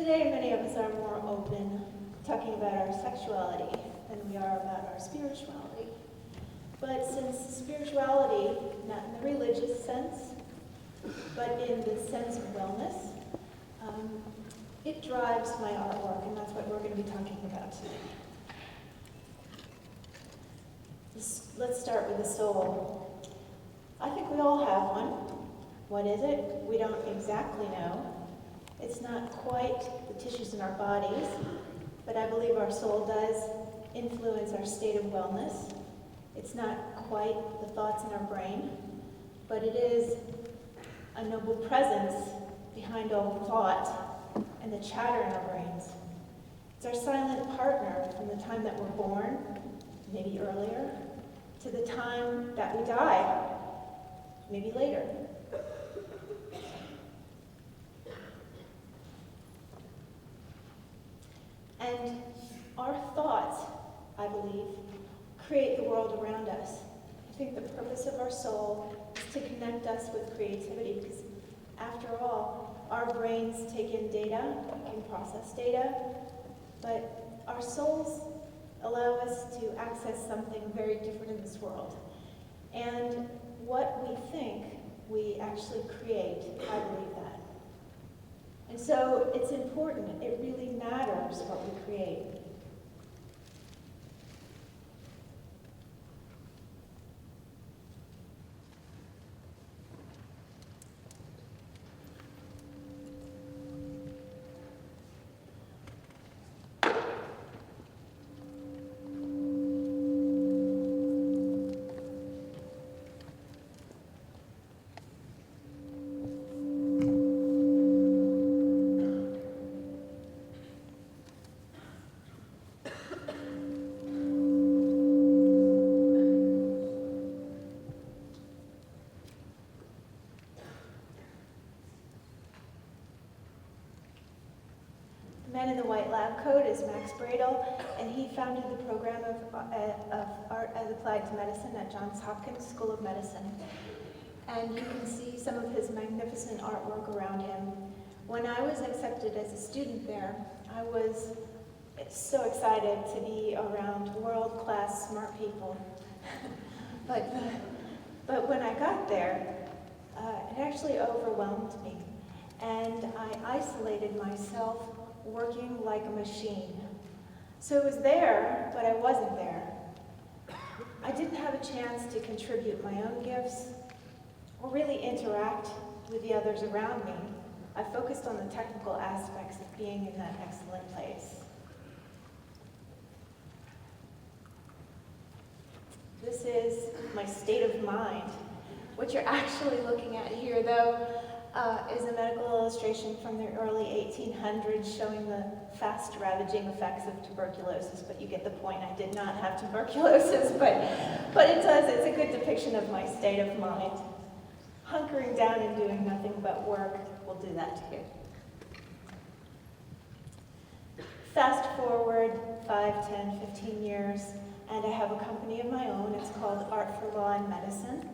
Today, many of us are more open talking about our sexuality than we are about our spirituality. But since spirituality, not in the religious sense, but in the sense of wellness, it drives my artwork, and that's what we're going to be talking about today. Let's start with the soul. I think we all have one. What is it? We don't exactly know. It's not quite the tissues in our bodies, but I believe our soul does influence our state of wellness. It's not quite the thoughts in our brain, but it is a noble presence behind all the thought and the chatter in our brains. It's our silent partner from the time that we're born, maybe earlier, to the time that we die, maybe later. And our thoughts, I believe, create the world around us. I think the purpose of our soul is to connect us with creativity, because after all, our brains take in data, can process data, but our souls allow us to access something very different in this world. And what we think, we actually create. I believe that. And so it's important. It really matters what we create. The man in the white lab coat is Gradel, and he founded the program of art as applied to medicine at Johns Hopkins School of Medicine. And you can see some of his magnificent artwork around him. When I was accepted as a student there, I was so excited to be around world-class smart people. But when I got there, it actually overwhelmed me. And I isolated myself working like a machine. So it was there, but I wasn't there. I didn't have a chance to contribute my own gifts or really interact with the others around me. I focused on the technical aspects of being in that excellent place. This is my state of mind. What you're actually looking at here, though, is a medical illustration from the early 1800s showing the fast ravaging effects of tuberculosis, but you get the point. I did not have tuberculosis, but it's a good depiction of my state of mind. Hunkering down and doing nothing but work will do that to you. Fast forward 5, 10, 15 years, and I have a company of my own. It's called Art for Law and Medicine.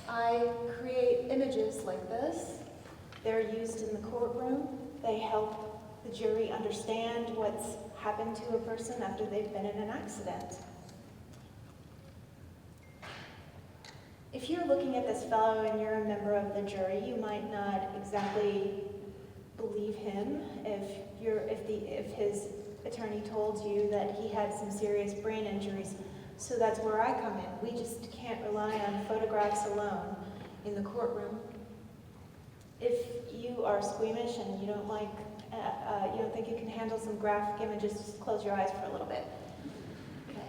I create images like this. They're used in the courtroom. They help the jury understand what's happened to a person after they've been in an accident. If you're looking at this fellow and you're a member of the jury, you might not exactly believe him if his attorney told you that he had some serious brain injuries. So that's where I come in. We just can't rely on photographs alone in the courtroom. If you are squeamish and you don't you don't think you can handle some graphic images, just close your eyes for a little bit. Okay.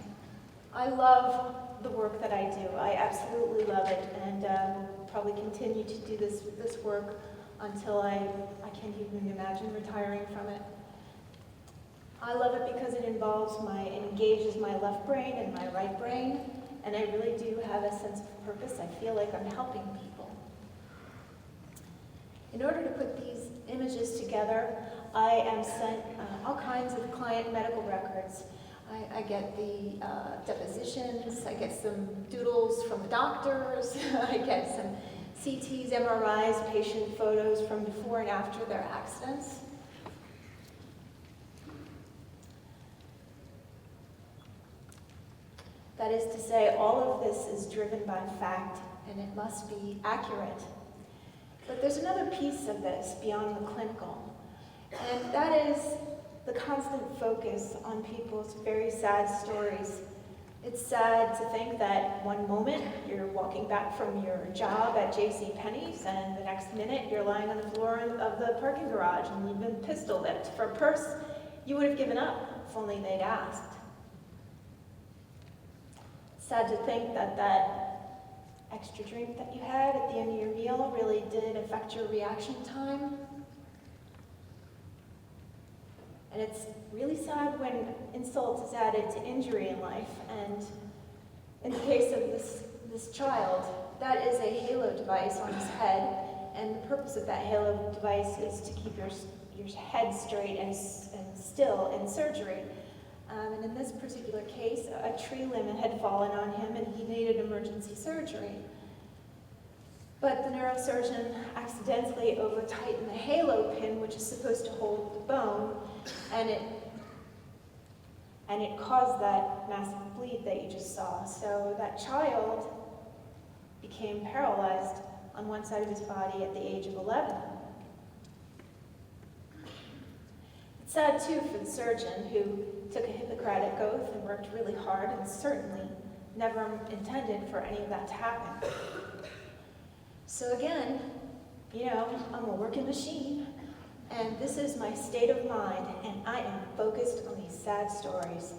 I love the work that I do. I absolutely love it, and will probably continue to do this work until I can't even imagine retiring from it. I love it because it engages my left brain and my right brain, and I really do have a sense of purpose. I feel like I'm helping people. In order to put these images together, I am sent all kinds of client medical records. I get the depositions, I get some doodles from the doctors, I get some CTs, MRIs, patient photos from before and after their accidents. That is to say, all of this is driven by fact, and it must be accurate. But there's another piece of this beyond the clinical, and that is the constant focus on people's very sad stories. It's sad to think that one moment you're walking back from your job at JCPenney's, and the next minute you're lying on the floor of the parking garage and you've been pistol whipped for a purse you would have given up if only they'd asked. Sad to think that that extra drink that you had at the end of your meal really did affect your reaction time. And it's really sad when insult is added to injury in life. And in the case of this child, that is a halo device on his head. And the purpose of that halo device is to keep your head straight and still in surgery. And in this particular case, a tree limb had fallen on him and he needed emergency surgery. But the neurosurgeon accidentally over-tightened the halo pin, which is supposed to hold the bone, and it caused that massive bleed that you just saw. So that child became paralyzed on one side of his body at the age of 11. It's sad, too, for the surgeon who took a Hippocratic oath and worked really hard and certainly never intended for any of that to happen. So again, I'm a working machine, and this is my state of mind, and I am focused on these sad stories.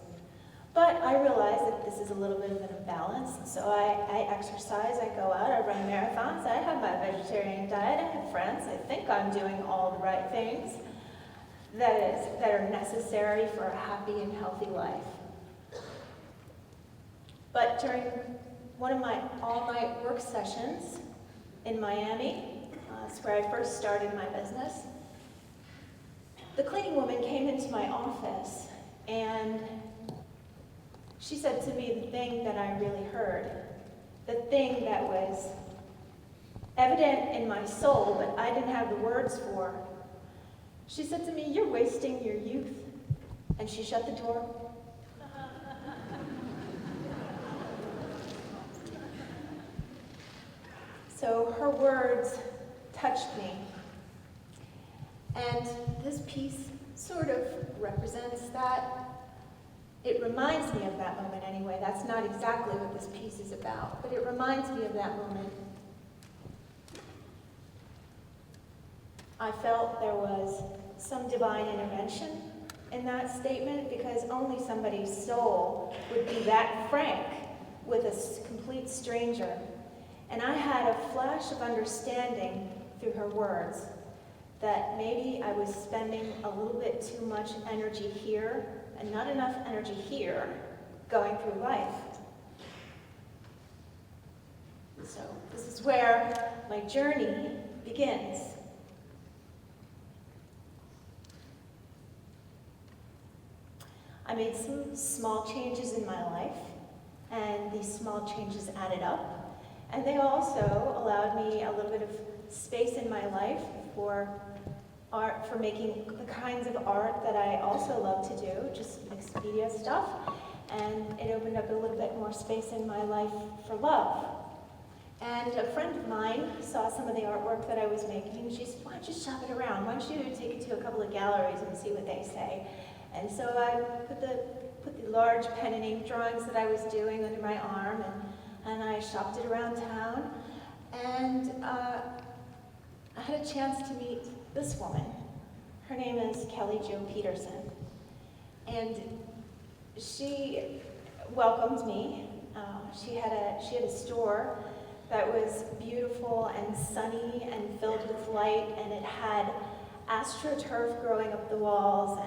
But I realize that this is a little bit of an imbalance, and so I exercise, I go out, I run marathons, I have my vegetarian diet, I have friends, I think I'm doing all the right things that are necessary for a happy and healthy life. But during one of my all-night work sessions in Miami, that's where I first started my business, the cleaning woman came into my office and she said to me the thing that I really heard, the thing that was evident in my soul but I didn't have the words for. She said to me, "You're wasting your youth." And she shut the door. So her words touched me. And this piece sort of represents that. It reminds me of that moment anyway. That's not exactly what this piece is about, but it reminds me of that moment. I felt there was some divine intervention in that statement because only somebody's soul would be that frank with a complete stranger. And I had a flash of understanding through her words that maybe I was spending a little bit too much energy here and not enough energy here going through life. So this is where my journey begins. I made some small changes in my life, and these small changes added up. And they also allowed me a little bit of space in my life for art, for making the kinds of art that I also love to do, just mixed media stuff. And it opened up a little bit more space in my life for love. And a friend of mine saw some of the artwork that I was making. She said, "Why don't you shop it around? Why don't you take it to a couple of galleries and see what they say?" And so I put the large pen and ink drawings that I was doing under my arm, and I shopped it around town. And I had a chance to meet this woman. Her name is Kelly Jo Peterson. And she welcomed me. She had a store that was beautiful and sunny and filled with light, and it had astroturf growing up the walls,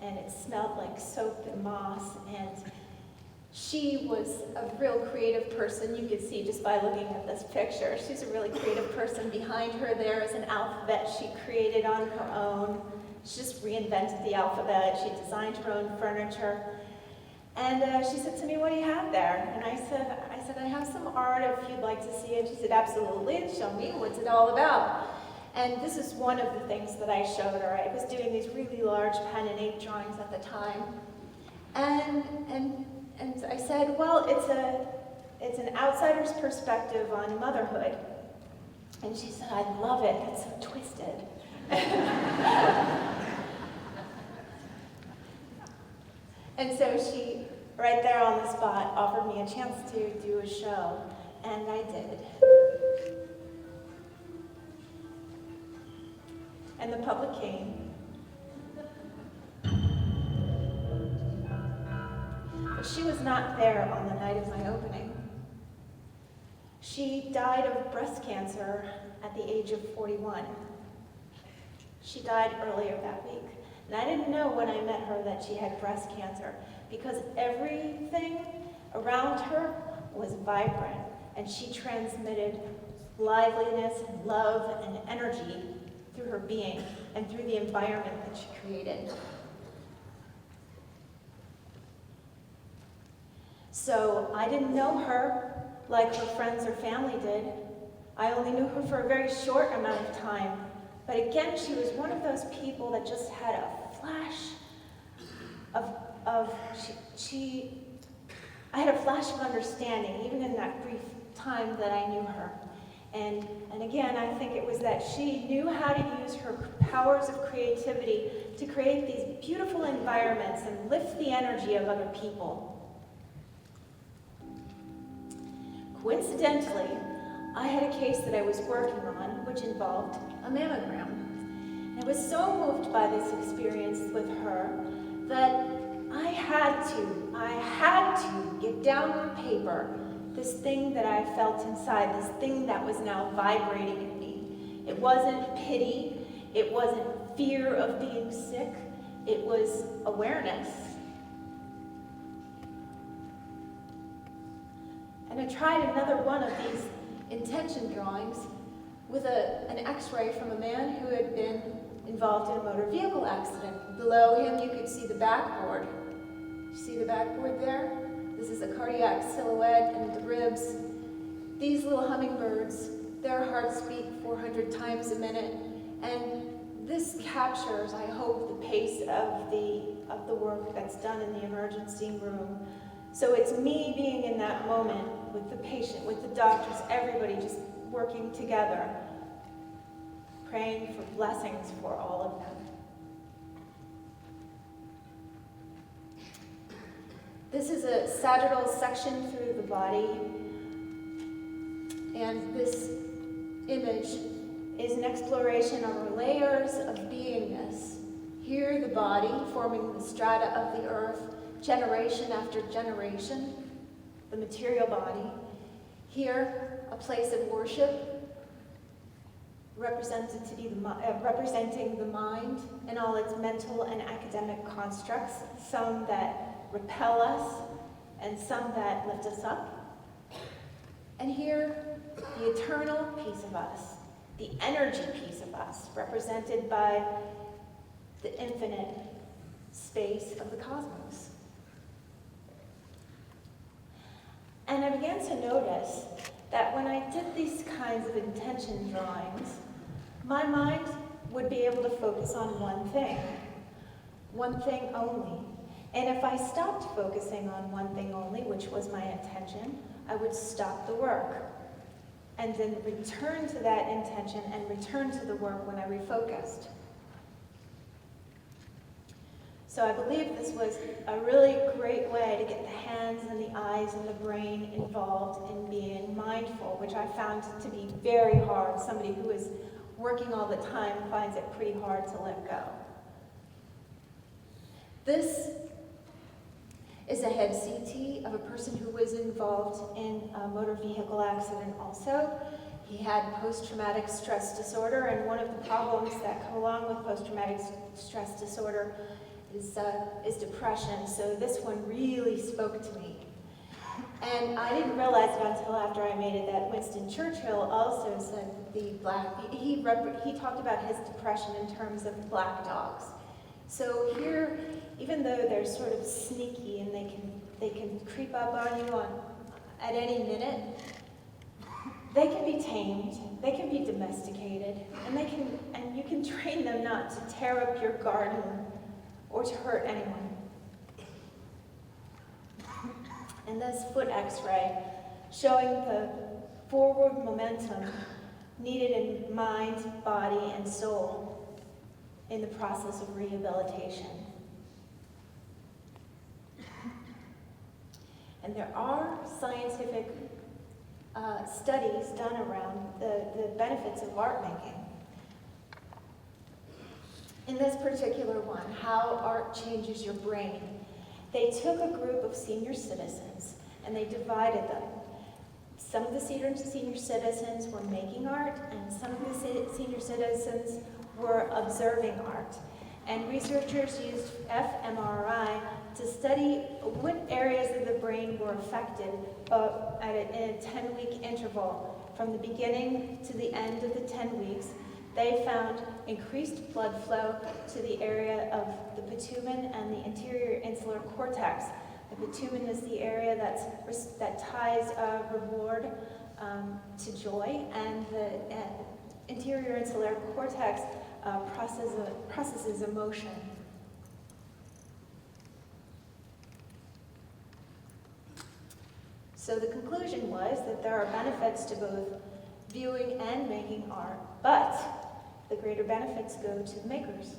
and it smelled like soap and moss. And she was a real creative person. You could see just by looking at this picture. She's a really creative person. Behind her there is an alphabet she created on her own. She just reinvented the alphabet. She designed her own furniture. And she said to me, "What do you have there?" And I said, "I have some art if you'd like to see it." She said, "Absolutely, show me. What's it all about?" And this is one of the things that I showed her. I was doing these really large pen and ink drawings at the time. And And I said, well, it's an outsider's perspective on motherhood. And she said, I love it, it's so twisted. And so she, right there on the spot, offered me a chance to do a show, and I did. And the public came. But she was not there on the night of my opening. She died of breast cancer at the age of 41. She died earlier that week. And I didn't know when I met her that she had breast cancer, because everything around her was vibrant, and she transmitted liveliness and love and energy through her being and through the environment that she created. So I didn't know her like her friends or family did. I only knew her for a very short amount of time. But again, she was one of those people that just had a flash I had a flash of understanding, even in that brief time that I knew her. And again, I think it was that she knew how to use her powers of creativity to create these beautiful environments and lift the energy of other people. Coincidentally, I had a case that I was working on which involved a mammogram. And I was so moved by this experience with her that I had to get down on paper this thing that I felt inside, this thing that was now vibrating in me. It wasn't pity, it wasn't fear of being sick, it was awareness. And I tried another one of these intention drawings with an x-ray from a man who had been involved in a motor vehicle accident. Below him you could see the backboard. You see the backboard there? This is a cardiac silhouette and the ribs. These little hummingbirds, their hearts beat 400 times a minute, and this captures, I hope, the pace of the work that's done in the emergency room. So it's me being in that moment with the patient, with the doctors, everybody just working together, praying for blessings for all of them. This is a sagittal section through the body, and this image is an exploration of our layers of beingness. Here, the body forming the strata of the earth, generation after generation, the material body. Here, a place of worship, representing the mind and all its mental and academic constructs, some that repel us and some that lift us up. And here, the eternal piece of us, the energy piece of us, represented by the infinite space of the cosmos. And I began to notice that when I did these kinds of intention drawings, my mind would be able to focus on one thing only. And if I stopped focusing on one thing only, which was my intention, I would stop the work and then return to that intention and return to the work when I refocused. So I believe this was a really great way to get the hands and the eyes and the brain involved in being mindful, which I found to be very hard. Somebody who is working all the time finds it pretty hard to let go. This is a head CT of a person who was involved in a motor vehicle accident also. He had post-traumatic stress disorder, and one of the problems that come along with post-traumatic stress disorder is depression. So this one really spoke to me. And I didn't realize it until after I made it that Winston Churchill also said he talked about his depression in terms of black dogs. So here, even though they're sort of sneaky and they can creep up on you at any minute, they can be tamed, they can be domesticated, and you can train them not to tear up your garden or to hurt anyone. And this foot x-ray showing the forward momentum needed in mind, body, and soul in the process of rehabilitation. And there are scientific studies done around the benefits of art making. In this particular one, how art changes your brain, they took a group of senior citizens and they divided them. Some of the senior citizens were making art, and some of the senior citizens were observing art. And researchers used fMRI to study what areas of the brain were affected in a 10-week interval. From the beginning to the end of the 10 weeks, they found increased blood flow to the area of the pitumen and the anterior insular cortex. The pitumen is the area that ties reward to joy, and the anterior insular cortex processes emotion. So the conclusion was that there are benefits to both viewing and making art, but the greater benefits go to the makers.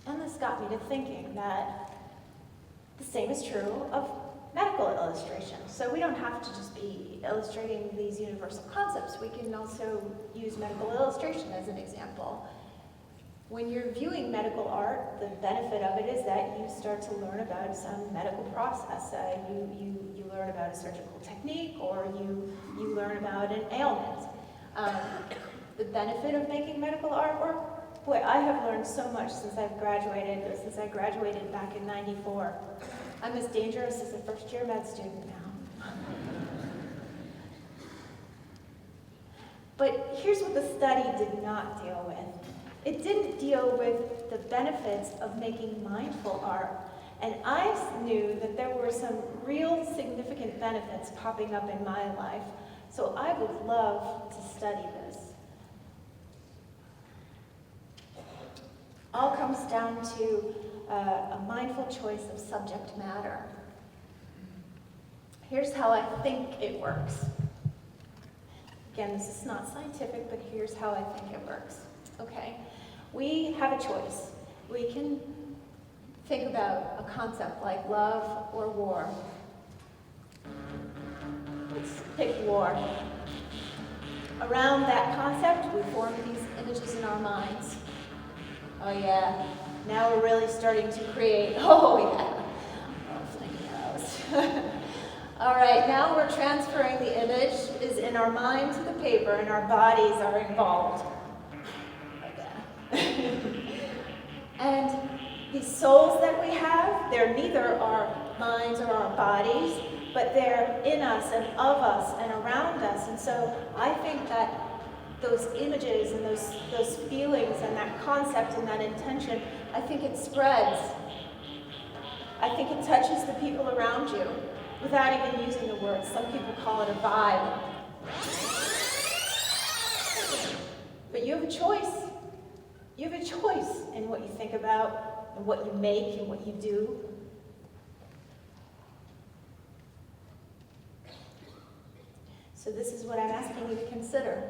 And this got me to thinking that the same is true of medical illustration. So we don't have to just be illustrating these universal concepts. We can also use medical illustration as an example. When you're viewing medical art, the benefit of it is that you start to learn about some medical process. You learn about a surgical technique, or you learn about an ailment. The benefit of making medical artwork, boy, I have learned so much since I graduated back in '94. I'm as dangerous as a first-year med student now. But here's what the study did not deal with. It didn't deal with the benefits of making mindful art. And I knew that there were some real significant benefits popping up in my life. So I would love to study this. All comes down to a mindful choice of subject matter. Here's how I think it works. Again, this is not scientific, but here's how I think it works. Okay, we have a choice. We can think about a concept like love or war. Let's pick war. Around that concept, we form these images in our minds. Oh yeah, now we're really starting to create. Oh yeah, oh flamingos. All right, now we're transferring the image is in our mind to the paper, and our bodies are involved. Like that. And these souls that we have, they're neither our minds or our bodies, but they're in us and of us and around us. And so I think that those images and those feelings and that concept and that intention, I think it spreads. I think it touches the people around you without even using the word. Some people call it a vibe. But you have a choice. You have a choice in what you think about and what you make and what you do. So this is what I'm asking you to consider.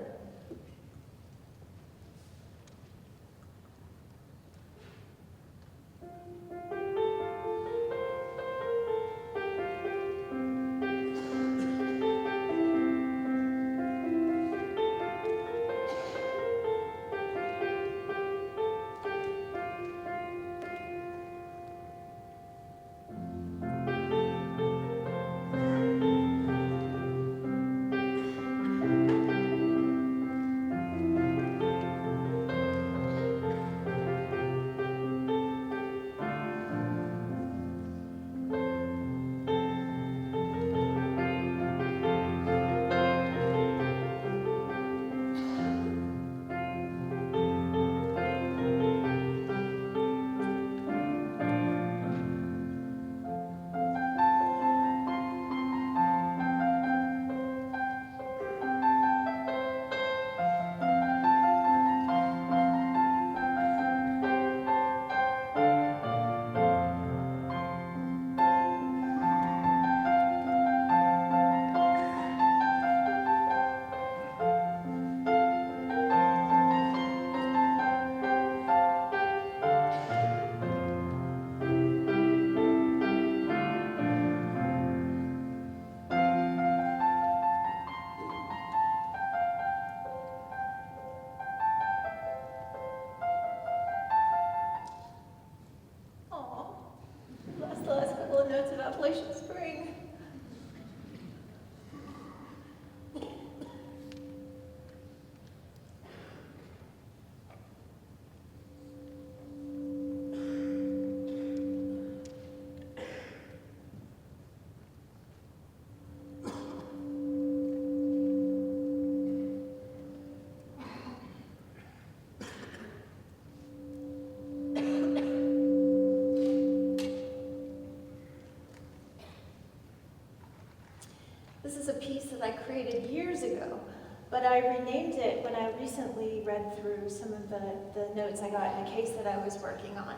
that I created years ago, but I renamed it when I recently read through some of the notes I got in a case that I was working on.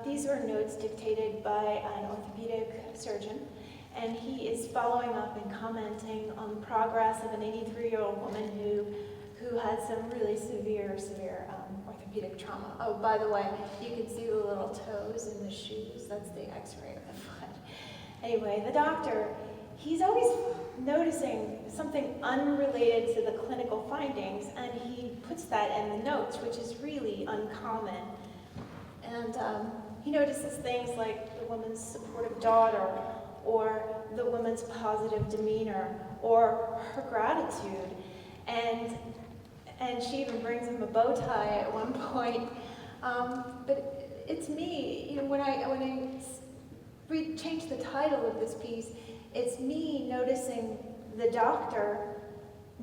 These were notes dictated by an orthopedic surgeon, and he is following up and commenting on the progress of an 83-year-old woman who had some really severe orthopedic trauma. Oh, by the way, you can see the little toes in the shoes. That's the x-ray of the foot. Anyway, the doctor, he's always noticing something unrelated to the clinical findings, and he puts that in the notes, which is really uncommon. And he notices things like the woman's supportive daughter, or the woman's positive demeanor, or her gratitude. And she even brings him a bow tie at one point. But it's me, you know, when I change the title of this piece, it's me noticing the doctor,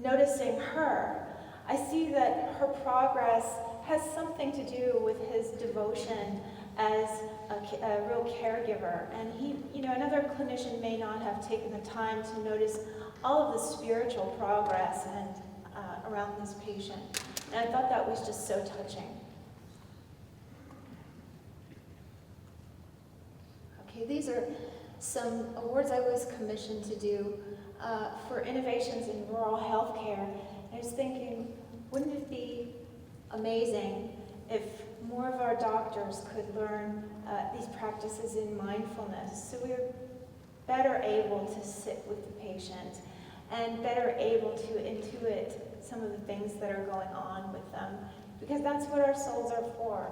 noticing her. I see that her progress has something to do with his devotion as a real caregiver. And he, you know, another clinician may not have taken the time to notice all of the spiritual progress and around this patient. And I thought that was just so touching. Okay, these are some awards I was commissioned to do for innovations in rural healthcare. I was thinking, wouldn't it be amazing if more of our doctors could learn these practices in mindfulness, so we're better able to sit with the patient and better able to intuit some of the things that are going on with them, because that's what our souls are for.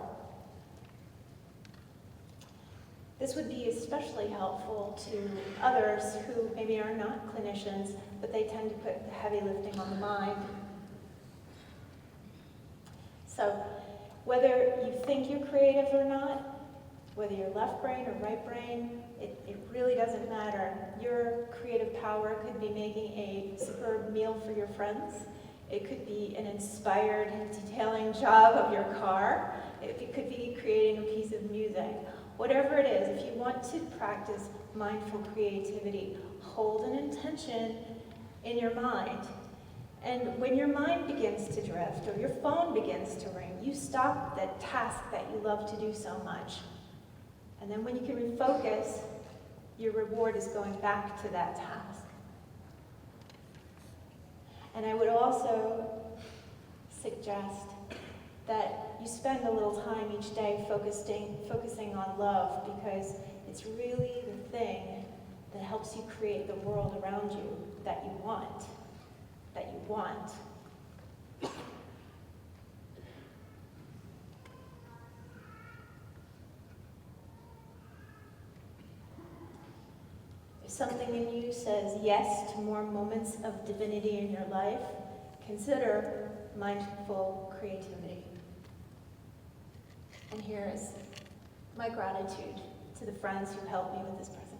This would be especially helpful to others who maybe are not clinicians, but they tend to put the heavy lifting on the mind. So, whether you think you're creative or not, whether you're left brain or right brain, it really doesn't matter. Your creative power could be making a superb meal for your friends. It could be an inspired detailing job of your car. It could be creating a piece of music. Whatever it is, if you want to practice mindful creativity, hold an intention in your mind. And when your mind begins to drift or your phone begins to ring, you stop that task that you love to do so much. And then when you can refocus, your reward is going back to that task. And I would also suggest that you spend a little time each day focusing on love, because it's really the thing that helps you create the world around you that you want. If something in you says yes to more moments of divinity in your life, consider mindful creativity. And here is my gratitude to the friends who helped me with this presentation.